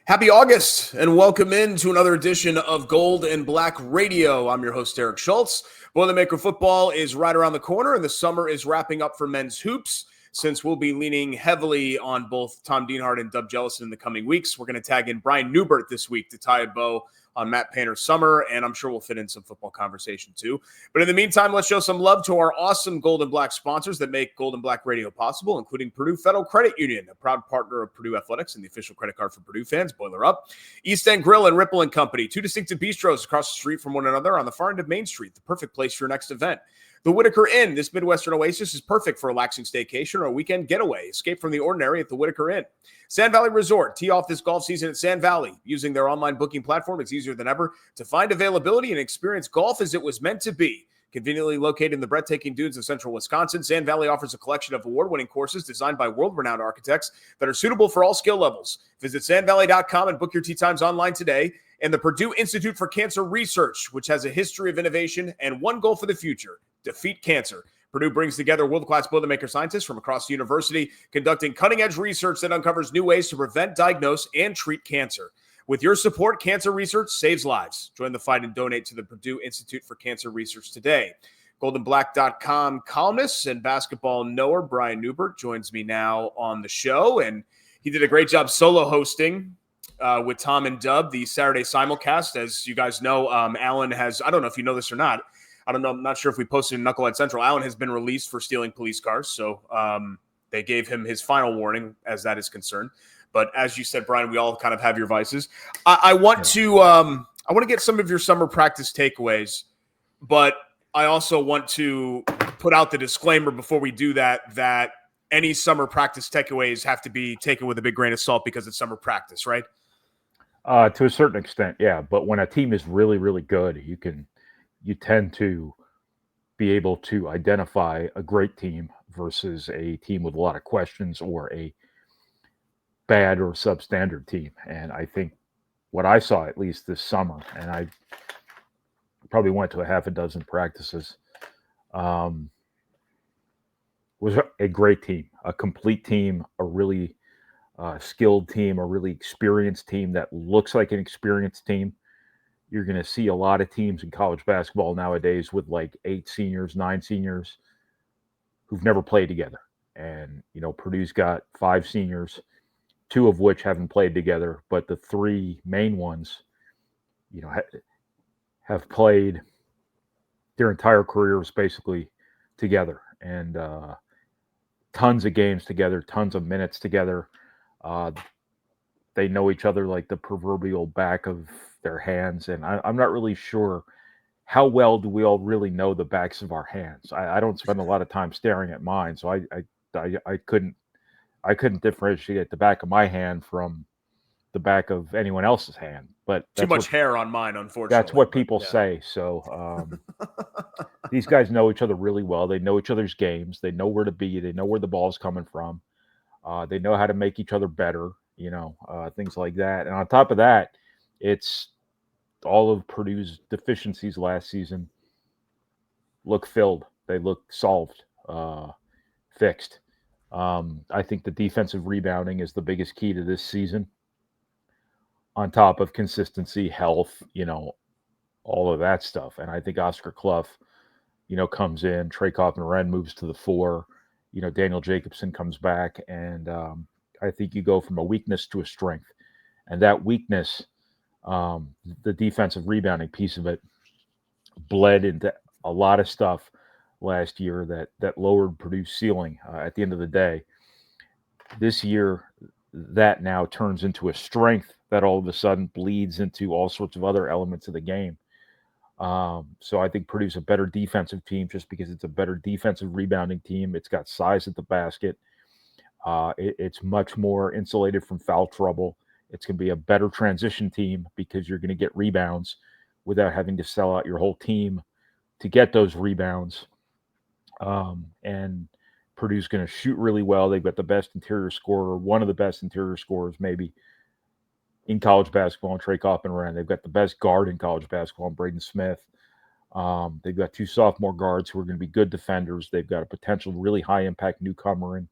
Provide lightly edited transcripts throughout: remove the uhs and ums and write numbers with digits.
Happy August and welcome in to another edition of Gold and Black Radio. I'm your host, Eric Schultz. Boilermaker football is right around the corner and the summer is wrapping up for men's hoops. Since we'll be leaning heavily on both Tom Dienhart and Dub Jellison in the coming weeks, we're going to tag in Brian Neubert this week to tie a bow on Matt Painter's summer, and I'm sure we'll fit in some football conversation too. But in the meantime, let's show some love to our awesome Gold and Black sponsors that make Gold and Black Radio possible, including Purdue Federal Credit Union, a proud partner of Purdue Athletics and the official credit card for Purdue fans. Boiler up. East End Grill and Ripple and Company, two distinctive bistros across the street from one another on the far end of Main Street, the perfect place for your next event. The Whitaker Inn, this Midwestern oasis, is perfect for a relaxing staycation or a weekend getaway. Escape from the ordinary at the Whitaker Inn. Sand Valley Resort, tee off this golf season at Sand Valley. Using their online booking platform, it's easier than ever to find availability and experience golf as it was meant to be. Conveniently located in the breathtaking dunes of central Wisconsin, Sand Valley offers a collection of award-winning courses designed by world-renowned architects that are suitable for all skill levels. Visit sandvalley.com and book your tee times online today. And the Purdue Institute for Cancer Research, which has a history of innovation and one goal for the future: defeat cancer. Purdue brings together world-class Boilermaker scientists from across the university, conducting cutting-edge research that uncovers new ways to prevent, diagnose, and treat cancer. With your support, cancer research saves lives. Join the fight and donate to the Purdue Institute for Cancer Research today. GoldenBlack.com columnist and basketball knower Brian Neubert joins me now on the show, and he did a great job solo hosting with Tom and Dub the Saturday simulcast. As you guys know, Alan has, I don't know if you know this or not, I don't know, I'm not sure if we posted in Knucklehead Central. Alan has been released for stealing police cars, so they gave him his final warning as that is concerned. But as you said, Brian, we all kind of have your vices. I want to get some of your summer practice takeaways, but I also want to put out the disclaimer before we do that any summer practice takeaways have to be taken with a big grain of salt because it's summer practice, right? To a certain extent, yeah. But when a team is really, really good, you tend to be able to identify a great team versus a team with a lot of questions or a bad or substandard team. And I think what I saw, at least this summer, and I probably went to a half a dozen practices, was a great team, a complete team, a really skilled team, a really experienced team that looks like an experienced team. You're going to see a lot of teams in college basketball nowadays with like 8 seniors, 9 seniors who've never played together. And, Purdue's got 5 seniors, 2 of which haven't played together, but the 3 main ones, have played their entire careers basically together, and tons of games together, tons of minutes together. They know each other like the proverbial back of their hands, and I'm not really sure how well do we all really know the backs of our hands. I don't spend a lot of time staring at mine, so I couldn't differentiate the back of my hand from the back of anyone else's hand. But too much hair on mine, unfortunately. That's what people say. So these guys know each other really well. They know each other's games. They know where to be. They know where the ball's coming from. They know how to make each other better, things like that. And on top of that, it's all of Purdue's deficiencies last season look filled. They look solved, fixed. I think the defensive rebounding is the biggest key to this season, on top of consistency, health, all of that stuff. And I think Oscar Clough, comes in. Trey Kaufman-Wren moves to the 4. Daniel Jacobson comes back. And I think you go from a weakness to a strength. And that weakness, the defensive rebounding piece of it, bled into a lot of stuff last year that lowered Purdue's ceiling at the end of the day. This year, that now turns into a strength that all of a sudden bleeds into all sorts of other elements of the game. So I think Purdue's a better defensive team just because it's a better defensive rebounding team. It's got size at the basket. It's much more insulated from foul trouble. It's going to be a better transition team because you're going to get rebounds without having to sell out your whole team to get those rebounds. And Purdue's going to shoot really well. They've got the best interior scorer, one of the best interior scorers maybe in college basketball, and Trey Kaufman-Wren. They've got the best guard in college basketball, and Braden Smith. They've got 2 sophomore guards who are going to be good defenders. They've got a potential really high-impact newcomer in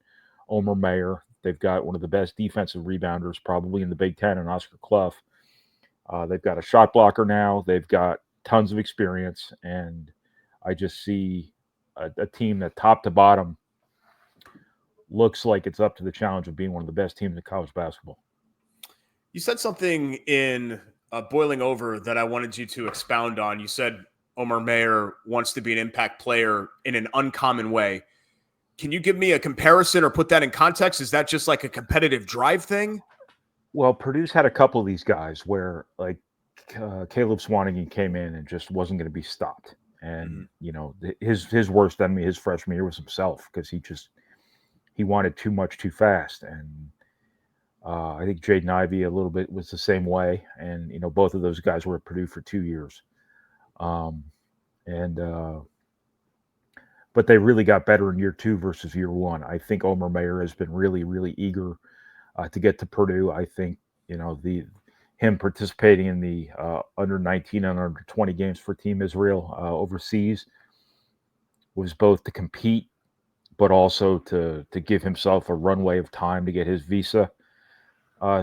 Omar. They've got one of the best defensive rebounders probably in the Big Ten, and Oscar Clough. They've got a shot blocker now. They've got tons of experience, and I just see a team that top to bottom looks like it's up to the challenge of being one of the best teams in college basketball. You said something in Boiling Over that I wanted you to expound on. You said Omar Mayer wants to be an impact player in an uncommon way. Can you give me a comparison or put that in context? Is that just like a competitive drive thing? Well, Purdue's had a couple of these guys where, like, Caleb Swanigan came in and just wasn't going to be stopped. And, his worst enemy his freshman year was himself, because he wanted too much too fast. And I think Jaden Ivey a little bit was the same way. And, both of those guys were at Purdue for 2 years. But they really got better in year 2 versus year 1. I think Omar Mayer has been really, really eager to get to Purdue. I think, him participating in the under 19 and under 20 games for Team Israel overseas was both to compete, but also to give himself a runway of time to get his visa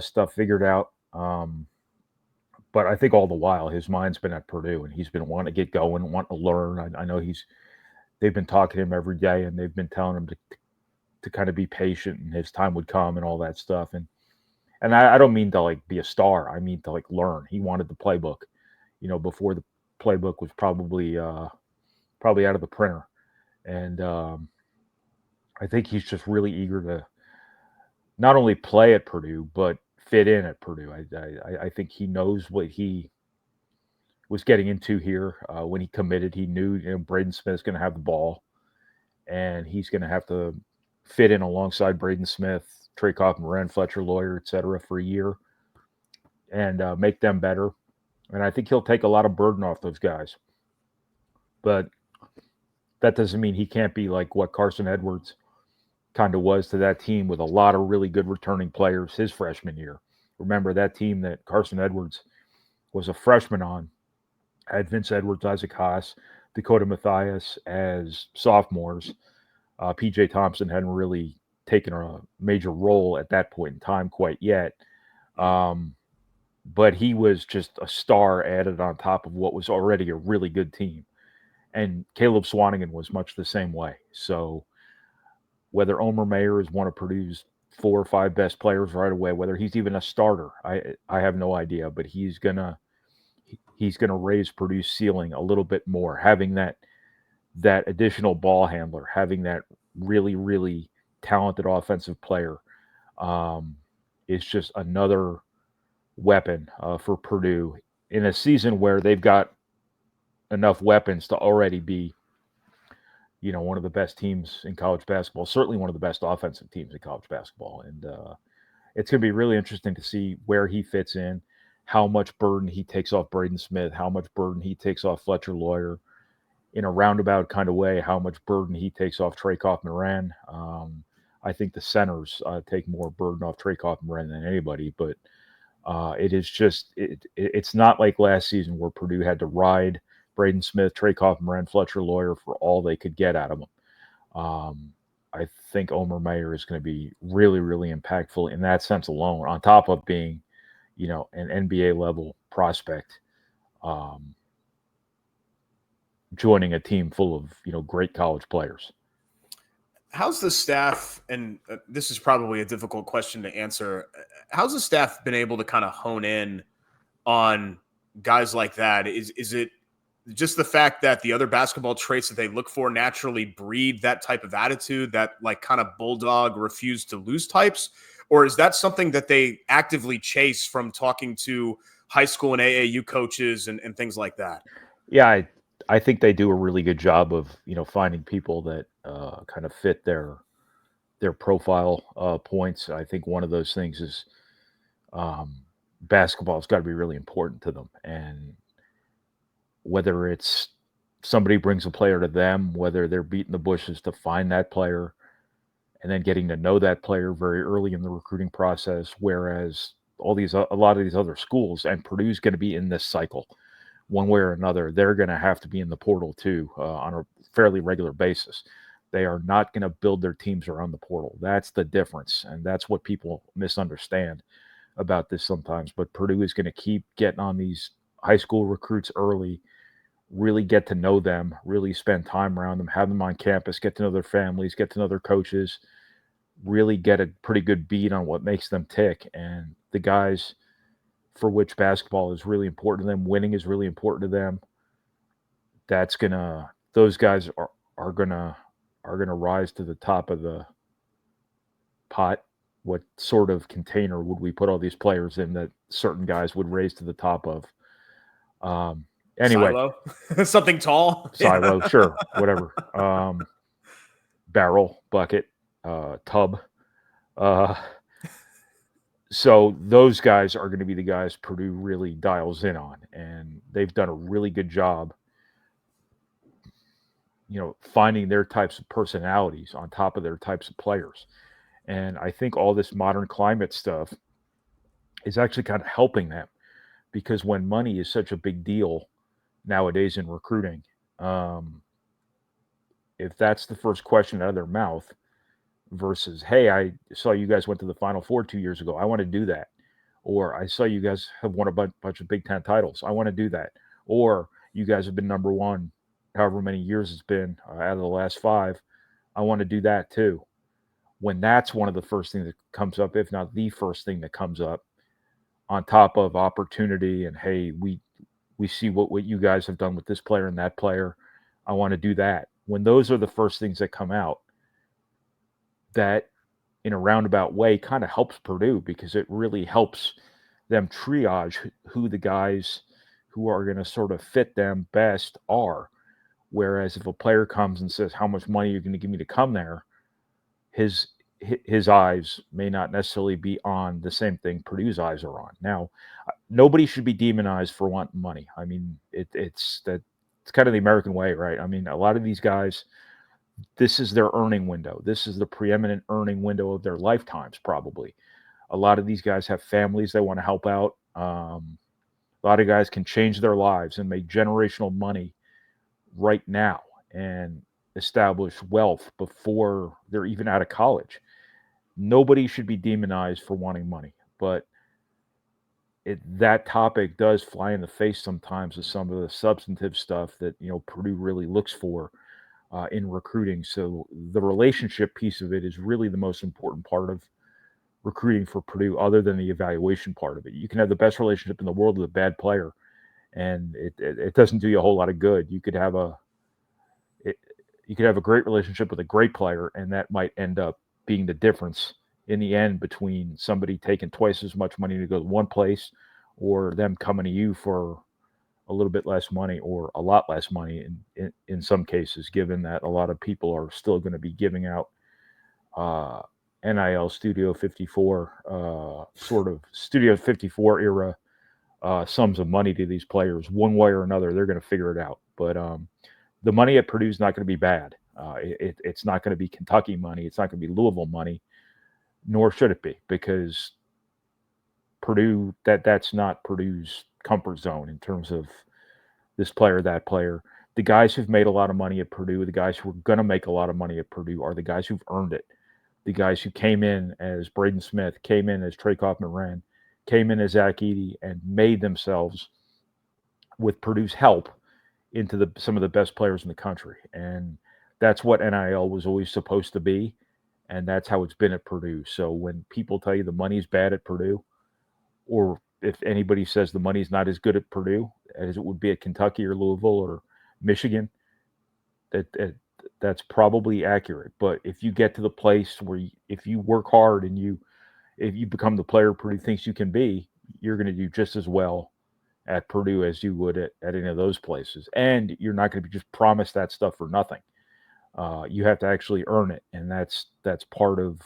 stuff figured out. But I think all the while his mind's been at Purdue, and he's been wanting to get going, wanting to learn. I know they've been talking to him every day, and they've been telling him to kind of be patient, and his time would come and all that stuff. And I don't mean to like be a star. I mean to like learn. He wanted the playbook, before the playbook was probably out of the printer. And I think he's just really eager to not only play at Purdue, but fit in at Purdue. I think he knows what he was getting into here. When he committed, he knew Braden Smith's going to have the ball, and he's going to have to fit in alongside Braden Smith, Trey Kaufman, Fletcher Lawyer, et cetera, for a year, and make them better. And I think he'll take a lot of burden off those guys. But that doesn't mean he can't be like what Carson Edwards kind of was to that team, with a lot of really good returning players his freshman year. Remember, that team that Carson Edwards was a freshman on had Vince Edwards, Isaac Haas, Dakota Mathias as sophomores. PJ Thompson hadn't really taken a major role at that point in time quite yet. But he was just a star added on top of what was already a really good team. And Caleb Swanigan was much the same way. So whether Omar Mayer is one of Purdue's 4 or 5 best players right away, whether he's even a starter, I have no idea. But he's gonna raise Purdue's ceiling a little bit more, having that additional ball handler, having that really, really talented offensive player is just another weapon for Purdue in a season where they've got enough weapons to already be, one of the best teams in college basketball, certainly one of the best offensive teams in college basketball. And it's going to be really interesting to see where he fits in, how much burden he takes off Braden Smith, how much burden he takes off Fletcher Lawyer, in a roundabout kind of way, how much burden he takes off Trey Kaufman. I think the centers take more burden off Trey Kaufman than anybody, but it is just it's not like last season where Purdue had to ride Braden Smith, Trey Kaufman, Fletcher Lawyer for all they could get out of them. I think Omar Mayer is going to be really, really impactful in that sense alone, on top of being, an NBA level prospect, joining a team full of, great college players. How's the staff, and this is probably a difficult question to answer, how's the staff been able to kind of hone in on guys like that? Is it just the fact that the other basketball traits that they look for naturally breed that type of attitude, that like kind of bulldog, refuse to lose types? Or is that something that they actively chase from talking to high school and AAU coaches and things like that? Yeah, I think they do a really good job of, finding people that kind of fit their profile points. I think one of those things is basketball has got to be really important to them. And whether it's somebody brings a player to them, whether they're beating the bushes to find that player and then getting to know that player very early in the recruiting process, whereas a lot of these other schools, and Purdue's going to be in this cycle one way or another, they're going to have to be in the portal too on a fairly regular basis. They are not going to build their teams around the portal. That's the difference, and that's what people misunderstand about this sometimes. But Purdue is going to keep getting on these high school recruits early, really get to know them, really spend time around them, have them on campus, get to know their families, get to know their coaches, really get a pretty good beat on what makes them tick. And the guys for which basketball is really important to them, winning is really important to them, those guys are gonna rise to the top of the pot. What sort of container would we put all these players in that certain guys would raise to the top of? Anyway, silo, something tall, silo, sure, whatever. Barrel, bucket, tub. So those guys are going to be the guys Purdue really dials in on, and they've done a really good job, finding their types of personalities on top of their types of players. And I think all this modern climate stuff is actually kind of helping them, because when money is such a big deal nowadays in recruiting, if that's the first question out of their mouth versus, hey, I saw you guys went to the Final Four 2 years ago, I want to do that. Or I saw you guys have won a bunch of Big Ten titles, I want to do that. Or you guys have been number one however many years it's been out of the last 5, I want to do that too. When that's one of the first things that comes up, if not the first thing that comes up, on top of opportunity and, hey, we see what you guys have done with this player and that player, I want to do that. When those are the first things that come out, that in a roundabout way kind of helps Purdue, because it really helps them triage who the guys who are going to sort of fit them best are. Whereas if a player comes and says, how much money are you going to give me to come there, his eyes may not necessarily be on the same thing Purdue's eyes are on. Now, nobody should be demonized for wanting money. I mean, it's kind of the American way, right? I mean, a lot of these guys, this is their earning window. This is the preeminent earning window of their lifetimes, probably. A lot of these guys have families they want to help out. A lot of guys can change their lives and make generational money right now and establish wealth before they're even out of college. Nobody should be demonized for wanting money, but that topic does fly in the face sometimes of some of the substantive stuff that Purdue really looks for in recruiting. So the relationship piece of it is really the most important part of recruiting for Purdue, other than the evaluation part of it. You can have the best relationship in the world with a bad player, and it doesn't do you a whole lot of good. You could have a great relationship with a great player, and that might end up being the difference in the end between somebody taking twice as much money to go to one place, or them coming to you for a little bit less money or a lot less money in some cases, given that a lot of people are still going to be giving out NIL Studio 54, sort of Studio 54 era sums of money to these players. One way or another, they're going to figure it out. But the money at Purdue is not going to be bad. It's not going to be Kentucky money. It's not going to be Louisville money, nor should it be, because Purdue, that's not Purdue's comfort zone in terms of this player, that player. The guys who've made a lot of money at Purdue, the guys who are going to make a lot of money at Purdue, are the guys who've earned it. The guys who came in as Braden Smith, came in as Trey Kaufman-Wren, came in as Zach Edey, and made themselves, with Purdue's help, into some of the best players in the country. And that's what NIL was always supposed to be, and that's how it's been at Purdue. So when people tell you the money's bad at Purdue, or if anybody says the money's not as good at Purdue as it would be at Kentucky or Louisville or Michigan, that's probably accurate. But if you get to the place where if you work hard and if you become the player Purdue thinks you can be, you're going to do just as well at Purdue as you would at any of those places. And you're not going to be just promised that stuff for nothing. You have to actually earn it, and that's part of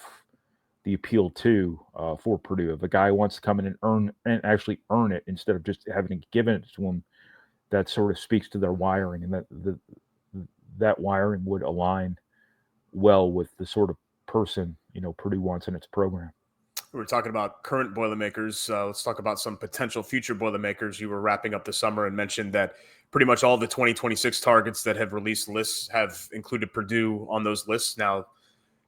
the appeal too for Purdue. If a guy wants to come in and actually earn it instead of just having it given it to him, that sort of speaks to their wiring, and that wiring would align well with the sort of person Purdue wants in its program. We were talking about current Boilermakers. Let's talk about some potential future Boilermakers. You were wrapping up the summer and mentioned that pretty much all the 2026 targets that have released lists have included Purdue on those lists. Now,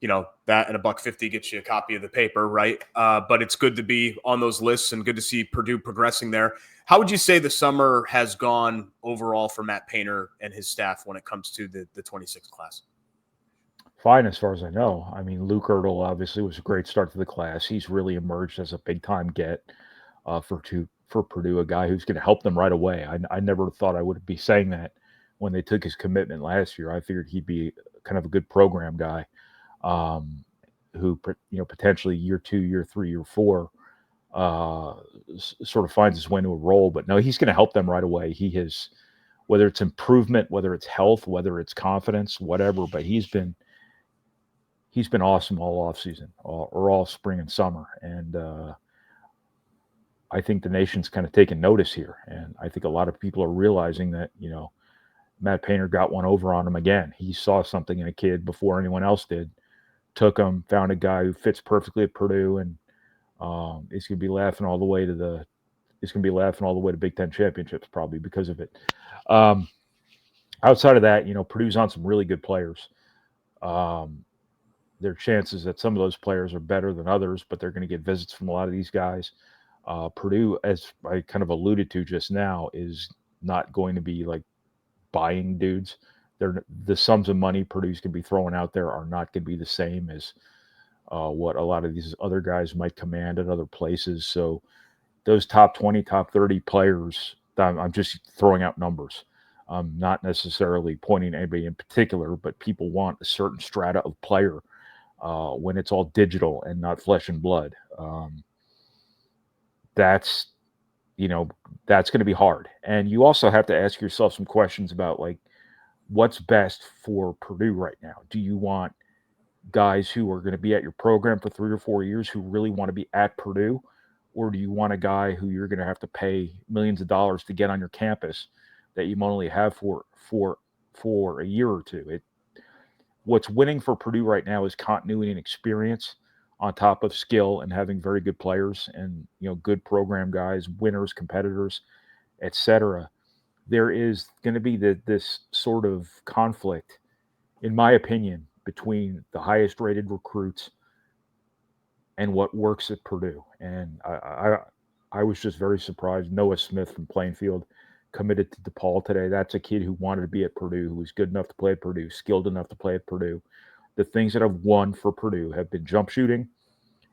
that and $1.50 gets you a copy of the paper, right? But it's good to be on those lists and good to see Purdue progressing there. How would you say the summer has gone overall for Matt Painter and his staff when it comes to the 26 class? Fine, as far as I know. I mean, Luke Ertl obviously was a great start to the class. He's really emerged as a big time get for Purdue, a guy who's going to help them right away. I never thought I would be saying that when they took his commitment last year. I figured he'd be kind of a good program guy, who potentially year 2, year 3, year 4 sort of finds his way into a role. But no, he's going to help them right away. He has, whether it's improvement, whether it's health, whether it's confidence, whatever. But he's been awesome all offseason, or all spring and summer. And I think the nation's kind of taking notice here. And I think a lot of people are realizing that, Matt Painter got one over on him again. He saw something in a kid before anyone else did, took him, found a guy who fits perfectly at Purdue, and he's going to be laughing all the way to Big Ten championships probably because of it. Outside of that, Purdue's on some really good players. There are chances that some of those players are better than others, but they're going to get visits from a lot of these guys. Purdue, as I kind of alluded to just now, is not going to be like buying dudes. The sums of money Purdue's going to be throwing out there are not going to be the same as what a lot of these other guys might command at other places. So those top 20, top 30 players, I'm just throwing out numbers. Not necessarily pointing to anybody in particular, but people want a certain strata of player when it's all digital and not flesh and blood. That's going to be hard. And you also have to ask yourself some questions about like, what's best for Purdue right now? Do you want guys who are going to be at your program for 3 or 4 years who really want to be at Purdue? Or do you want a guy who you're going to have to pay millions of dollars to get on your campus that you only have for a year or two? What's winning for Purdue right now is continuity and experience on top of skill and having very good players and good program guys, winners, competitors, etc. There is going to be this sort of conflict, in my opinion, between the highest rated recruits and what works at Purdue. And I was just very surprised. Noah Smith from Plainfield committed to DePaul today. That's a kid who wanted to be at Purdue, who was good enough to play at Purdue, skilled enough to play at Purdue. The things that have won for Purdue have been jump shooting,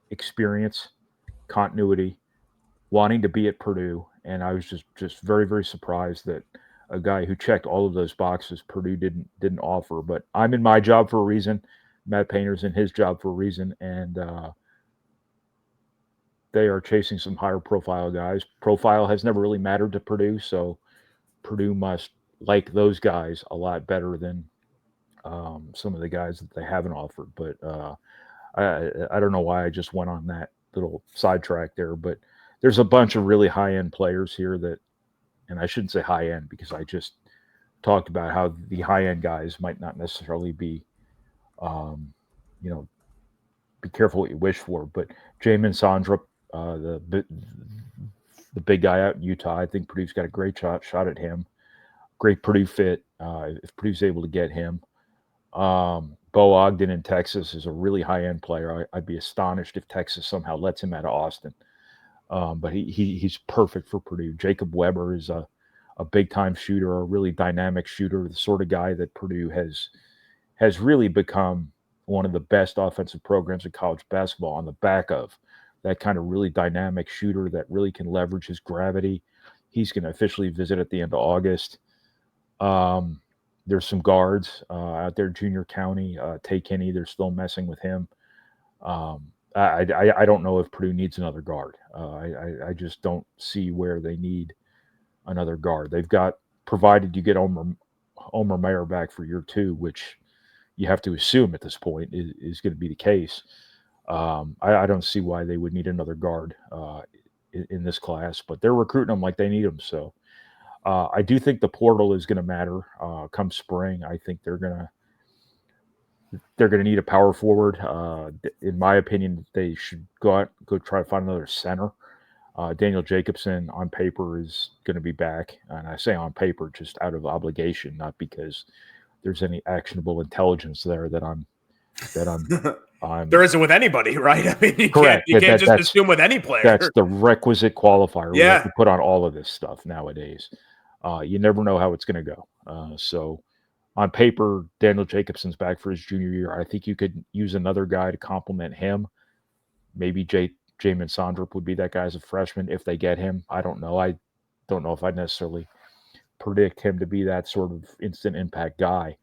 experience, continuity, wanting to be at Purdue. And I was just very, very surprised that a guy who checked all of those boxes Purdue didn't offer. But I'm in my job for a reason. Matt Painter's in his job for a reason. And they are chasing some higher profile guys. Profile has never really mattered to Purdue, so Purdue must like those guys a lot better than some of the guys that they haven't offered. But I don't know why I just went on that little sidetrack there, but there's a bunch of really high-end players here that, and I shouldn't say high-end because I just talked about how the high-end guys might not necessarily be, be careful what you wish for. But Jamin Sandra, the big guy out in Utah, I think Purdue's got a great shot at him. Great Purdue fit if Purdue's able to get him. Bo Ogden in Texas is a really high-end player. I'd be astonished if Texas somehow lets him out of Austin. But he's perfect for Purdue. Jacob Weber is a big-time shooter, a really dynamic shooter, the sort of guy that Purdue has really become one of the best offensive programs in college basketball on the back of that kind of really dynamic shooter that really can leverage his gravity. He's going to officially visit at the end of August. There's some guards out there, Junior County, Tay Kinney. They're still messing with him. I don't know if Purdue needs another guard. I just don't see where they need another guard. They've got, provided you get Omar Mayer back for year 2, which you have to assume at this point is going to be the case. I don't see why they would need another guard in this class, but they're recruiting them like they need them. So I do think the portal is going to matter come spring. I think they're going to they're going to need a power forward. In my opinion, they should go try to find another center. Daniel Jacobson on paper is going to be back, and I say on paper just out of obligation, not because there's any actionable intelligence there that I'm There isn't with anybody, right? I mean, you correct. can't just assume with any player. That's the requisite qualifier we have Yeah. to put on all of this stuff nowadays. You never know how it's going to go. So on paper, Daniel Jacobson's back for his junior year. I think you could use another guy to complement him. Maybe Jamin Sondrup would be that guy as a freshman if they get him. I don't know. I don't know if I necessarily predict him to be that sort of instant impact guy,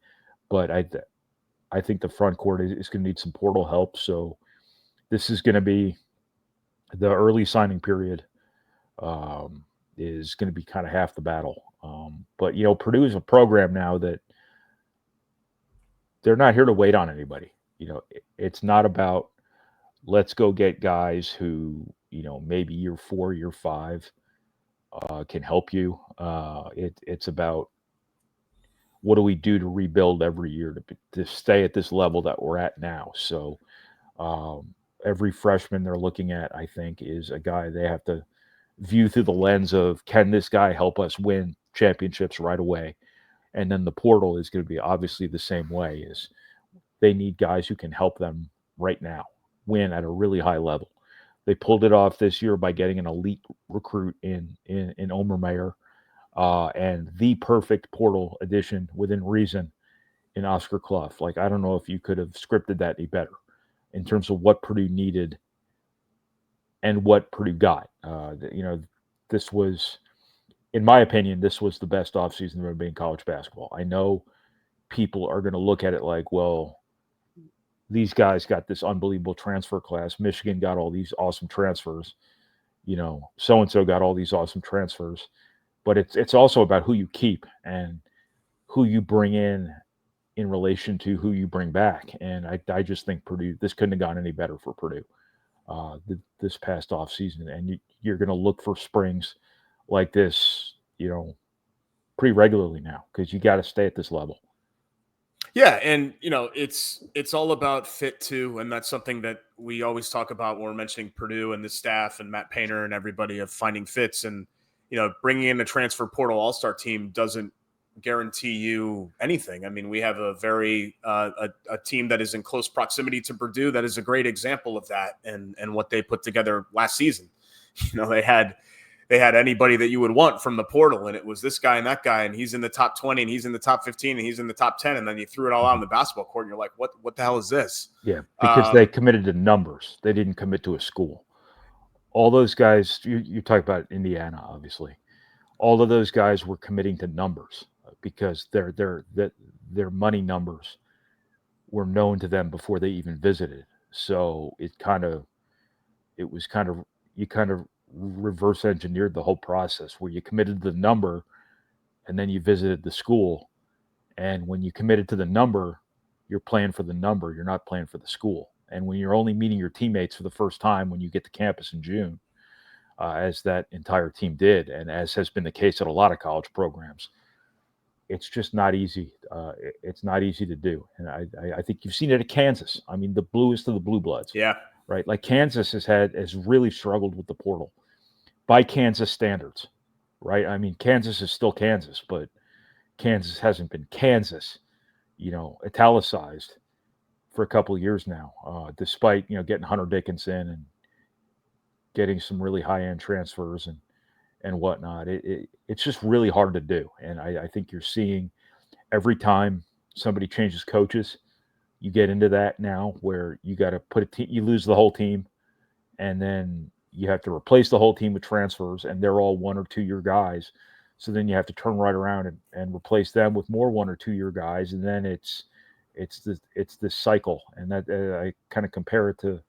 but I think the front court is going to need some portal help. So this is going to be the early signing period. Is going to be kind of half the battle. But Purdue is a program now that they're not here to wait on anybody. It's not about let's go get guys who maybe year 4, year 5 can help you. It's about what do we do to rebuild every year to stay at this level that we're at now. So every freshman they're looking at, I think, is a guy they have to view through the lens of, can this guy help us win championships right away? And then the portal is going to be obviously the same way. Is they need guys who can help them right now win at a really high level. They pulled it off this year by getting an elite recruit in Omar, and the perfect portal addition within reason in Oscar Clough. Like, I don't know if you could have scripted that any better in terms of what Purdue needed and what Purdue got. This was, in my opinion, this was the best offseason there ever been in college basketball. I know people are going to look at it like, well, these guys got this unbelievable transfer class. Michigan got all these awesome transfers. So-and-so got all these awesome transfers. But it's also about who you keep and who you bring in relation to who you bring back. And I just think Purdue, this couldn't have gone any better for Purdue this past offseason. And you're going to look for springs like this, pretty regularly now, because you got to stay at this level. Yeah, and it's all about fit too, and that's something that we always talk about when we're mentioning Purdue and the staff and Matt Painter and everybody of finding fits. And bringing in a transfer portal all-star team doesn't guarantee you anything. I mean, we have a very a team that is in close proximity to Purdue that is a great example of that, and what they put together last season. They had anybody that you would want from the portal, and it was this guy and that guy, and he's in the top 20 and he's in the top 15 and he's in the top 10, and then you threw it all out on the basketball court and you're like, what the hell is this? Yeah, because they committed to numbers. They didn't commit to a school. All those guys, you talk about Indiana, obviously. All of those guys were committing to numbers because their money numbers were known to them before they even visited. So you kind of reverse engineered the whole process where you committed to the number and then you visited the school. And when you committed to the number, you're playing for the number. You're not playing for the school. And when you're only meeting your teammates for the first time when you get to campus in June, as that entire team did, and as has been the case at a lot of college programs, it's just not easy. It's not easy to do. And I think you've seen it at Kansas. I mean, the bluest of the blue bloods. Yeah. Right. Like Kansas has really struggled with the portal by Kansas standards. Right. I mean, Kansas is still Kansas, but Kansas hasn't been Kansas, italicized for a couple of years now, despite, getting Hunter Dickinson and getting some really high-end transfers and whatnot. It's just really hard to do. And I think you're seeing every time somebody changes coaches, you get into that now where you got to you lose the whole team, and then you have to replace the whole team with transfers, and they're all 1 or 2 year guys. So then you have to turn right around and replace them with more 1 or 2 year guys. And then it's this cycle. And that I kind of compare it to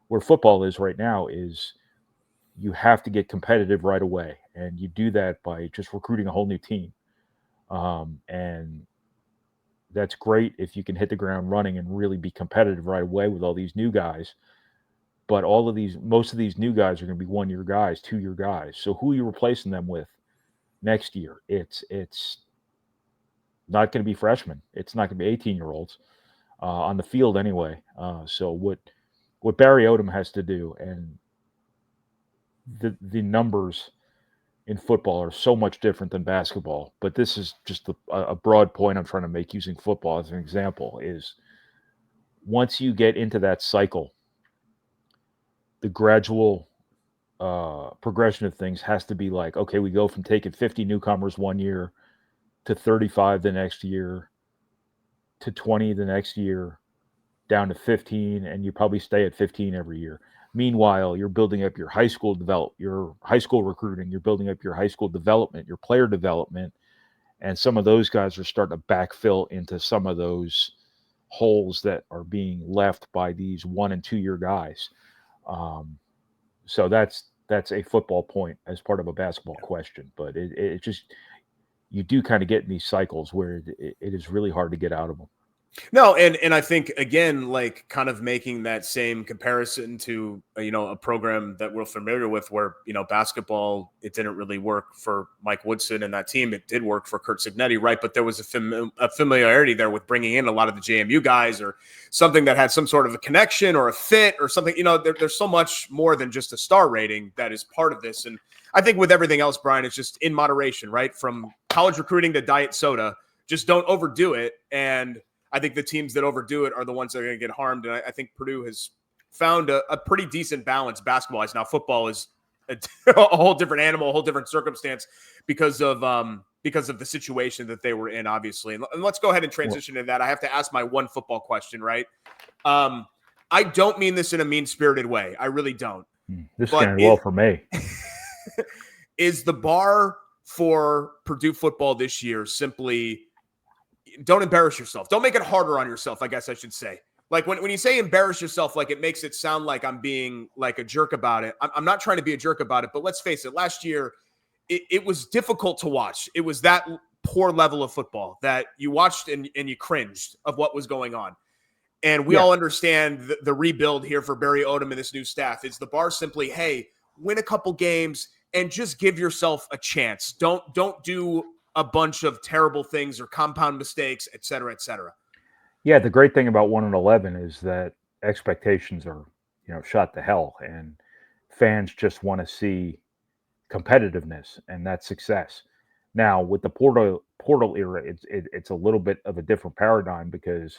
where football is right now. Is you have to get competitive right away. And you do that by just recruiting a whole new team. And that's great if you can hit the ground running and really be competitive right away with all these new guys. But most of these new guys are going to be 1 year guys, 2 year guys. So who are you replacing them with next year? It's not going to be freshmen. It's not going to be 18-year-olds. on the field anyway. So what Barry Odom has to do, and the numbers in football are so much different than basketball. But this is just a broad point I'm trying to make using football as an example. Is once you get into that cycle, the gradual progression of things has to be like, okay, we go from taking 50 newcomers one year to 35 the next year to 20 the next year, down to 15, and you probably stay at 15 every year. Meanwhile, you're building up your your high school recruiting, you're building up your high school development, your player development, and some of those guys are starting to backfill into some of those holes that are being left by these 1 and 2 year guys. So that's a football point as part of a basketball question, but it just, you do kind of get in these cycles where it is really hard to get out of them. No, and I think, again, like, kind of making that same comparison to a program that we're familiar with, where basketball, it didn't really work for Mike Woodson and that team. It did work for Kurt Cignetti, right? But there was a familiarity there with bringing in a lot of the JMU guys, or something that had some sort of a connection or a fit or something. There's so much more than just a star rating that is part of this. And I think with everything else, Brian, it's just in moderation, right? From college recruiting to diet soda, just don't overdo it. And I think the teams that overdo it are the ones that are going to get harmed. And I think Purdue has found a pretty decent balance basketball-wise. Now, football is a whole different animal, a whole different circumstance because of the situation that they were in, obviously. And let's go ahead and transition to that. I have to ask my one football question, right? I don't mean this in a mean-spirited way. I really don't. This is going well for me. Is the bar for Purdue football this year simply don't embarrass yourself? Don't make it harder on yourself, I guess I should say. Like, when you say embarrass yourself, like, it makes it sound like I'm being like a jerk about it. I'm not trying to be a jerk about it, but let's face it. Last year, it was difficult to watch. It was that poor level of football that you watched and you cringed of what was going on. And we all understand the rebuild here for Barry Odom and this new staff. Is the bar simply, hey, win a couple games and just give yourself a chance. Don't do a bunch of terrible things or compound mistakes, et cetera, et cetera. Yeah, the great thing about 1-11 is that expectations are, shot to hell, and fans just want to see competitiveness and that success. Now, with the portal era, it's a little bit of a different paradigm because,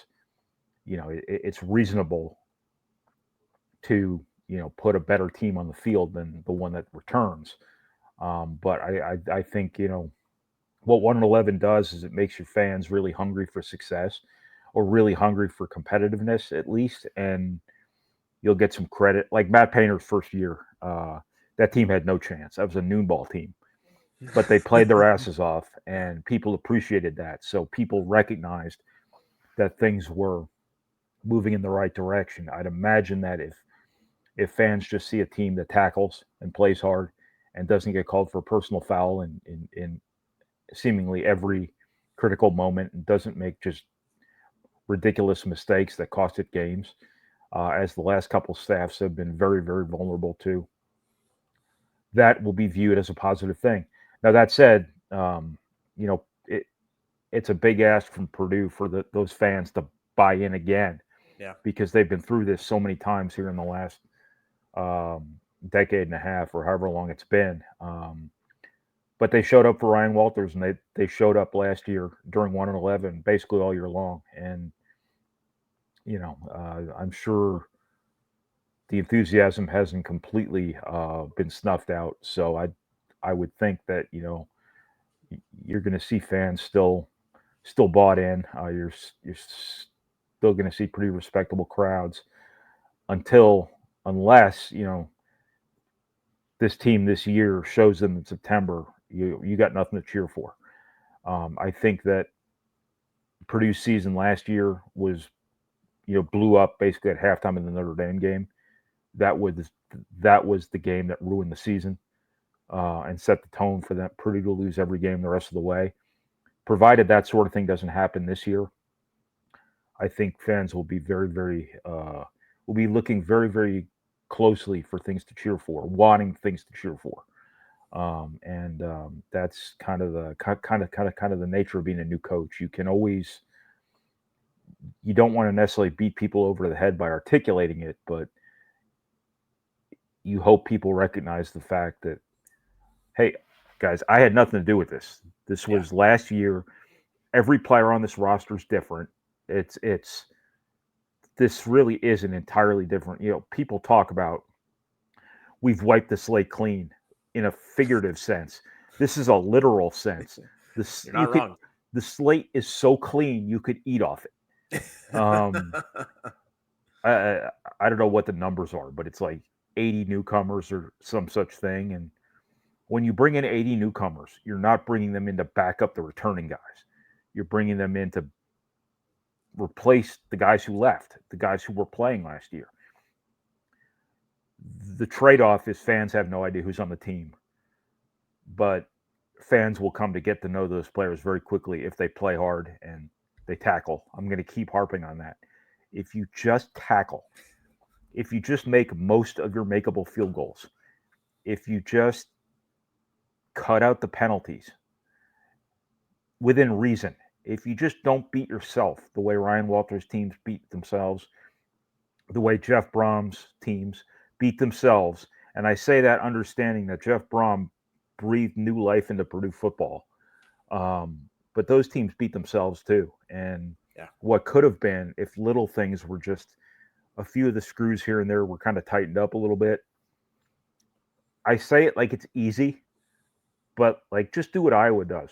it's reasonable to put a better team on the field than the one that returns. But I think what 1-11 does is it makes your fans really hungry for success, or really hungry for competitiveness at least, and you'll get some credit. Like Matt Painter's first year, that team had no chance. That was a noon ball team, but they played their asses off, and people appreciated that. So people recognized that things were moving in the right direction. I'd imagine that if fans just see a team that tackles and plays hard and doesn't get called for a personal foul in seemingly every critical moment, and doesn't make just ridiculous mistakes that cost it games, as the last couple staffs have been very, very vulnerable to, that will be viewed as a positive thing. Now, that said, it's a big ask from Purdue for those fans to buy in again, because they've been through this so many times here in the last decade and a half, or however long it's been. But they showed up for Ryan Walters, and they showed up last year during 1-11 basically all year long. And, I'm sure the enthusiasm hasn't completely been snuffed out. So I would think that, you're going to see fans still bought in. You're still going to see pretty respectable crowds unless, this team this year shows them in September, you got nothing to cheer for. I think that Purdue's season last year was, blew up basically at halftime in the Notre Dame game. That was the game that ruined the season, and set the tone for that Purdue to lose every game the rest of the way. Provided that sort of thing doesn't happen this year, I think fans will be very, very will be looking very, very closely for things to cheer for, wanting things to cheer for. And that's kind of the nature of being a new coach. You can always you don't want to necessarily beat people over the head by articulating it, but you hope people recognize the fact that, hey, guys, I had nothing to do with this. This was last year. Every player on this roster is different. It's this really is an entirely different. People talk about we've wiped the slate clean in a figurative sense. This is a literal sense. You're not wrong. The slate is so clean you could eat off it. I don't know what the numbers are, but it's like 80 newcomers or some such thing. And when you bring in 80 newcomers, you're not bringing them in to back up the returning guys. You're bringing them in to replace the guys who left, the guys who were playing last year. The trade-off is fans have no idea who's on the team, but fans will come to get to know those players very quickly if they play hard and they tackle. I'm going to keep harping on that. If you just tackle, if you just make most of your makeable field goals, if you just cut out the penalties within reason, if you just don't beat yourself the way Ryan Walters' teams beat themselves, the way Jeff Brom's teams beat themselves, and I say that understanding that Jeff Brom breathed new life into Purdue football, but those teams beat themselves too. And what could have been, if little things were just a few of the screws here and there were kind of tightened up a little bit. I say it like it's easy, but like just do what Iowa does.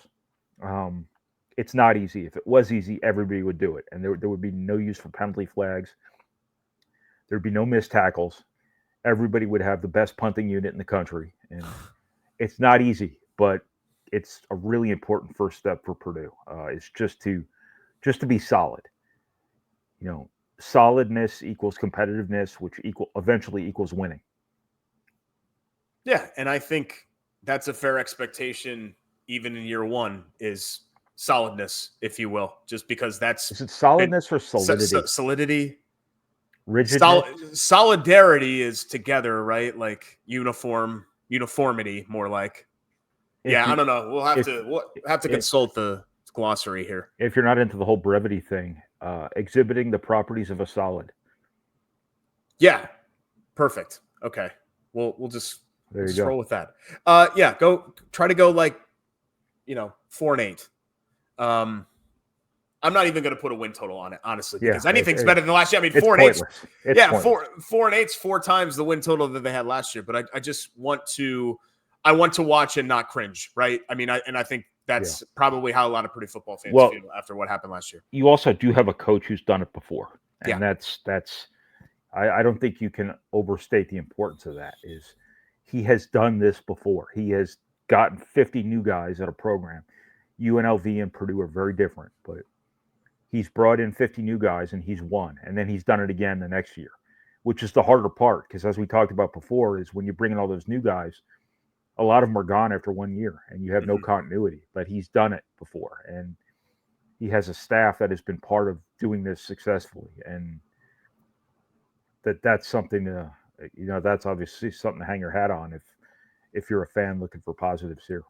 It's not easy. If it was easy, everybody would do it, and there would be no use for penalty flags. There'd be no missed tackles. Everybody would have the best punting unit in the country, and it's not easy, but it's a really important first step for Purdue. It's just to be solid. Solidness equals competitiveness, which eventually equals winning. Yeah, and I think that's a fair expectation even in year one is solidness, if you will, just because that's... Is it solidness or solidity? Solidity. Rigidness? Solidarity is together, right? Like uniformity, more like. I don't know. We'll have to consult the glossary here. If you're not into the whole brevity thing, exhibiting the properties of a solid. Yeah, perfect. Okay, we'll just roll with that. Go try to go like 4-8. I'm not even going to put a win total on it, honestly, because anything's better than last year. I mean, 4-8. 4-8's 4 times the win total that they had last year. But I just want to watch and not cringe, right? I mean, I think that's probably how a lot of Purdue football fans feel after what happened last year. You also do have a coach who's done it before, and that's. I don't think you can overstate the importance of that. Is he has done this before. He has gotten 50 new guys at a program. UNLV and Purdue are very different, but he's brought in 50 new guys and he's won. And then he's done it again the next year, which is the harder part. Because as we talked about before, is when you bring in all those new guys, a lot of them are gone after 1 year and you have no continuity. But he's done it before. And he has a staff that has been part of doing this successfully. And that's something to, that's obviously something to hang your hat on if you're a fan looking for positives here.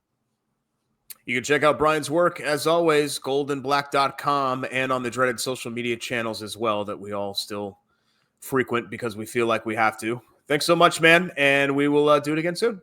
You can check out Brian's work, as always, goldandblack.com, and on the dreaded social media channels as well that we all still frequent because we feel like we have to. Thanks so much, man, and we will do it again soon.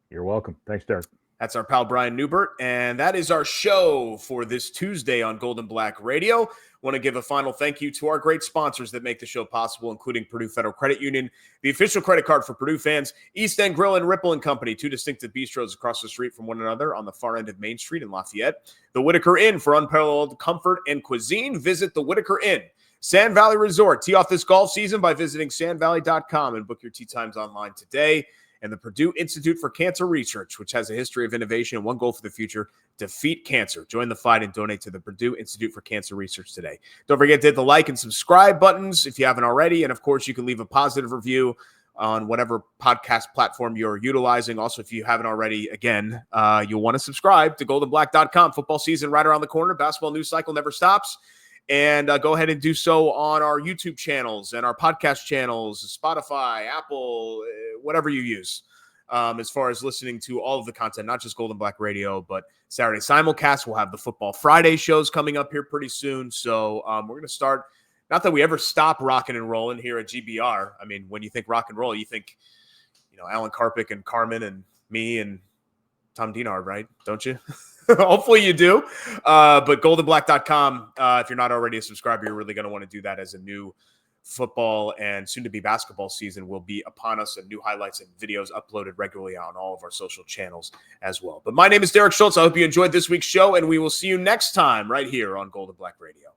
You're welcome. Thanks, Derek. That's our pal Brian Neubert, and that is our show for this Tuesday on Gold and Black Radio. Want to give a final thank you to our great sponsors that make the show possible, including Purdue Federal Credit Union, the official credit card for Purdue fans, East End Grill and Ripple & Company, 2 distinctive bistros across the street from one another on the far end of Main Street in Lafayette, the Whitaker Inn for unparalleled comfort and cuisine. Visit the Whitaker Inn. Sand Valley Resort. Tee off this golf season by visiting sandvalley.com and book your tee times online today. And the Purdue Institute for Cancer Research, which has a history of innovation and one goal for the future: defeat cancer. Join the fight and donate to the Purdue Institute for Cancer Research today. Don't forget to hit the like and subscribe buttons if you haven't already. And, of course, you can leave a positive review on whatever podcast platform you're utilizing. Also, if you haven't already, again, you'll want to subscribe to goldandblack.com. Football season right around the corner. Basketball news cycle never stops. And go ahead and do so on our YouTube channels and our podcast channels, Spotify, Apple, whatever you use. as far as listening to all of the content, not just Gold and Black Radio, but Saturday simulcast. We'll have the Football Friday shows coming up here pretty soon. So we're going to start, not that we ever stop rocking and rolling here at GBR. I mean, when you think rock and roll, you think, Alan Karpick and Carmen and me and Tom Dienard, right? Don't you? Hopefully you do. But goldenblack.com, if you're not already a subscriber, you're really going to want to do that, as a new football and soon-to-be basketball season will be upon us, and new highlights and videos uploaded regularly on all of our social channels as well. But my name is Derek Schultz. I hope you enjoyed this week's show, and we will see you next time right here on Gold and Black Radio.